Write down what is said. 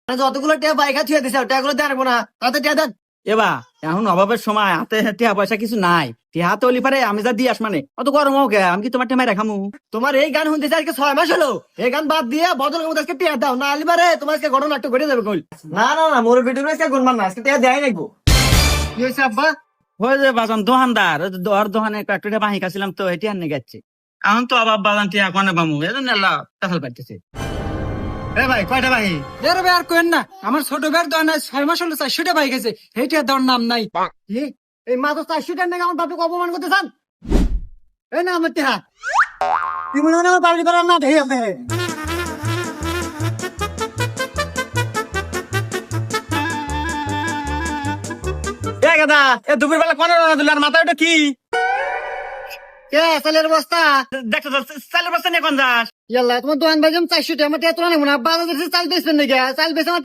যতগুলো টিয়া বাইকা থুয়ে দিছে টিয়াগুলো দেন না, তাতে টিয়া দেন। এবা এখন অভাবের সময় হাতে টিয়া পয়সা কিছু নাই, টিয়া হাতে অলি পারে আমি যা দিয়ে আস মানে অত গরম হোক, আমি কি তোমার টেমাই রাখামু? তোমার এই গান শুনতেছে আজকে 6 মাস হলো, এই গান বাদ দিয়ে বদল মতো আজকে টিয়া দাও, না আলিবারে তোমার আজকে ঘটনা একটু ঘটে যাবে কই। না মোর ভিডিও আজকে গুনমান না, আজকে টিয়া দেয় নাকি। কি হয়েছে আব্বা? ওই যে বাজান দোকানদার, ওই যে ওর দোকানে একটা বাহি খাচ্ছিলাম তো এটি আনে গেছে। এখন তো অভাব বাজান টিয়া কোনে পামু, এজন্য আল্লাহ কাঁঠাল পাইতেছে। এ ভাই কয়টা ভাই? এর ভাই আর কোয়েন না, আমার ছোট ভাইয়ের দোকান 6 মাস হলো 400টা পাই গেছে, এইটা দেওয়ার নাম নাই। কি? এই মাত্র 400 টাকা নাকি আমার বাপকে অপমান করতে চান? এই না আমার টিয়া, তুই মনে হয় আমার বাড়ি করার না ঢেই আছে। এ গাদা, এ দুপুর বেলা কোনে রান্না দিল আর মাথায় ওটা কি? কে চালের বস্তা? দেখছো তো চালের বস্তা নিয়ে কোন যাস? ইয়াল্লা তোমার দোকান বাজে 400 টাকা, আমার টিয়া তোলা নেবো না, বাজার চাল বেচবেন নাকি? চাল বেচে আমার